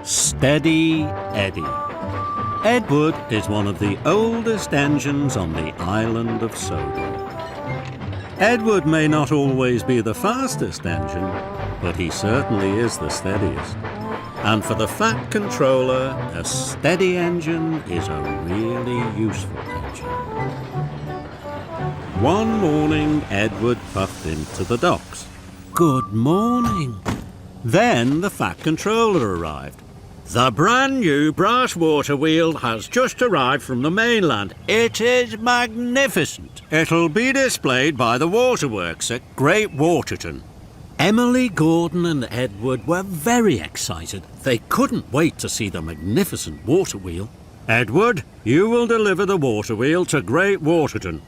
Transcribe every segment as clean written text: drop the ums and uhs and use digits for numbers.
Steady Eddie. Edward is one of the oldest engines on the island of Sodor. Edward may not always be the fastest engine, but he certainly is the steadiest. And for the Fat Controller, a steady engine is a really useful engine. One morning, Edward puffed into the docks. Good morning. Then the Fat Controller arrived. The brand new brass water wheel has just arrived from the mainland. It is magnificent. It'll be displayed by the waterworks at Great Waterton. Emily, Gordon and Edward were very excited. They couldn't wait to see the magnificent water wheel. Edward, you will deliver the water wheel to Great Waterton.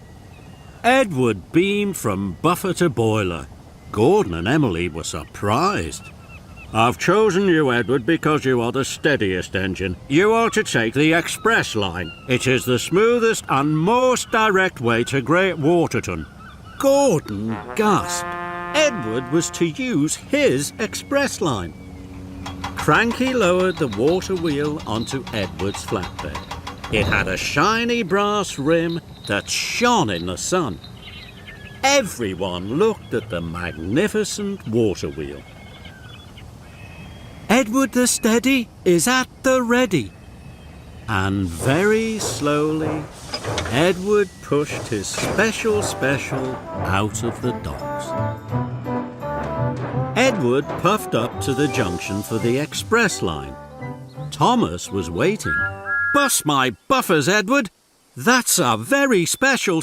Edward beamed from buffer to boiler. Gordon and Emily were surprised. I've chosen you, Edward, because you are the steadiest engine. You are to take the express line. It is the smoothest and most direct way to Great Waterton. Gordon gasped. Edward was to use his express line. Cranky lowered the water wheel onto Edward's flatbed. It had a shiny brass rim that shone in the sun. Everyone looked at the magnificent water wheel. Edward the Steady is at the ready. And very slowly, Edward pushed his special out of the docks. Edward puffed up to the junction for the express line. Thomas was waiting. Bust my buffers, Edward. That's a very special.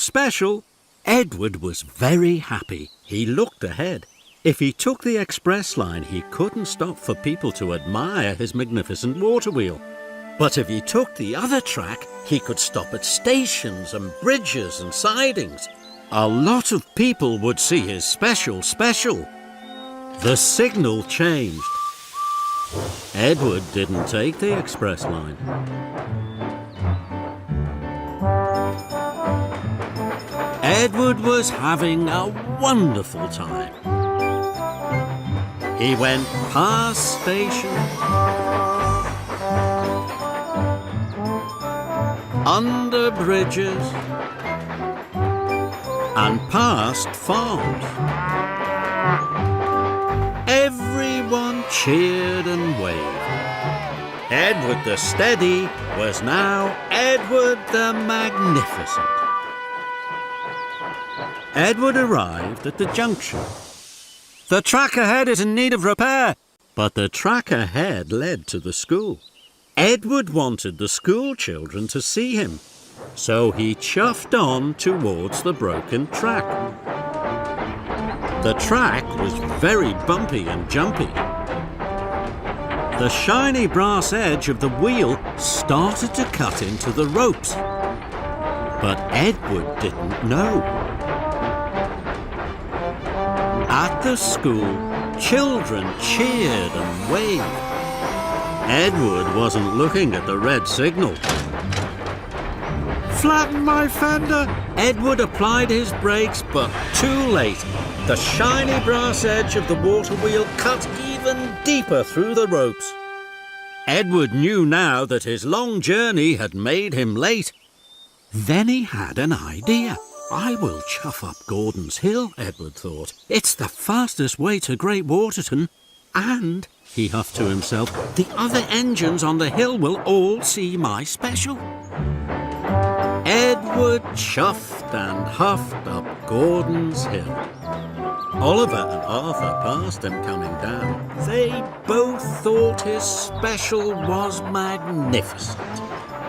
Edward was very happy. He looked ahead. If he took the express line, he couldn't stop for people to admire his magnificent water wheel. But if he took the other track, he could stop at stations and bridges and sidings. A lot of people would see his special. The signal changed. Edward didn't take the express line. Edward was having a wonderful time. He went past stations, under bridges, and past farms. Everyone cheered and waved. Edward the Steady was now Edward the Magnificent. Edward arrived at the junction. The track ahead is in need of repair. But the track ahead led to the school. Edward wanted the school children to see him, so he chuffed on towards the broken track. The track was very bumpy and jumpy. The shiny brass edge of the wheel started to cut into the ropes. But Edward didn't know. At the school, children cheered and waved. Edward wasn't looking at the red signal. Flatten my fender! Edward applied his brakes, but too late. The shiny brass edge of the water wheel cut even deeper through the ropes. Edward knew now that his long journey had made him late. Then he had an idea. I will chuff up Gordon's Hill, Edward thought. It's the fastest way to Great Waterton. And, he huffed to himself, the other engines on the hill will all see my special. Edward chuffed and huffed up Gordon's Hill. Oliver and Arthur passed him coming down. They both thought his special was magnificent.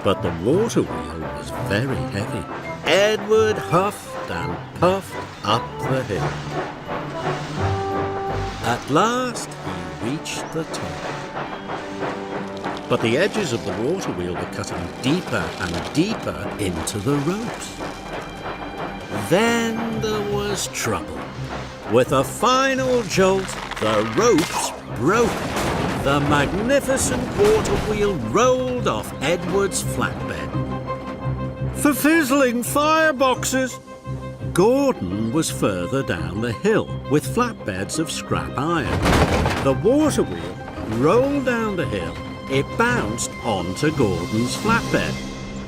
But the water wheel was very heavy. Edward huffed and puffed up the hill. At last, he reached the top. But the edges of the water wheel were cutting deeper and deeper into the ropes. Then there was trouble. With a final jolt, the ropes broke. The magnificent water wheel rolled off Edward's flatbed. The fizzling fireboxes! Gordon was further down the hill with flatbeds of scrap iron. The water wheel rolled down the hill it bounced onto Gordon's flatbed.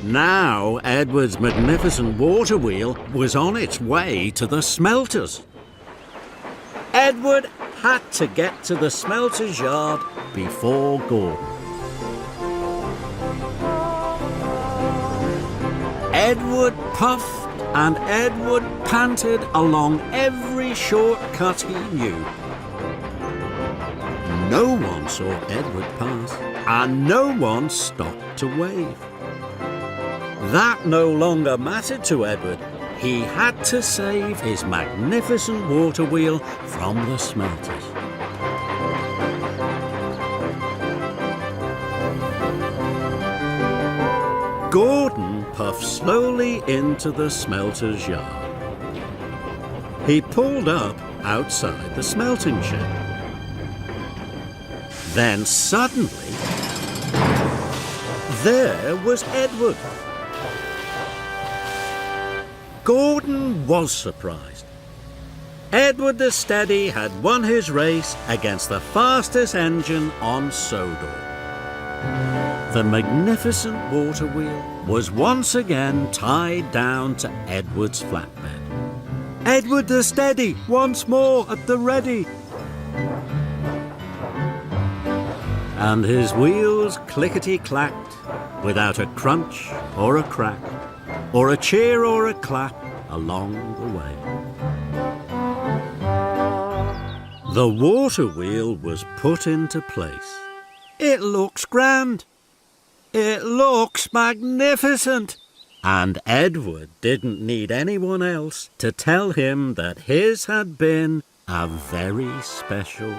Now Edward's magnificent water wheel was on its way to the smelters. Edward had to get to the smelter's yard before Gordon. Edward puffed and Edward panted along every shortcut he knew. No one saw Edward pass, and no one stopped to wave. That no longer mattered to Edward. He had to save his magnificent water wheel from the smelters. Gordon puffed slowly into the smelter's yard. He pulled up outside the smelting shed. Then suddenly, there was Edward. Gordon was surprised. Edward the Steady had won his race against the fastest engine on Sodor. The magnificent water wheel was once again tied down to Edward's flatbed. Edward the Steady once more at the ready. And his wheels clickety-clacked without a crunch or a crack, or a cheer or a clap along the way. The water wheel was put into place. It looks grand. It looks magnificent. And Edward didn't need anyone else to tell him that his had been a very special.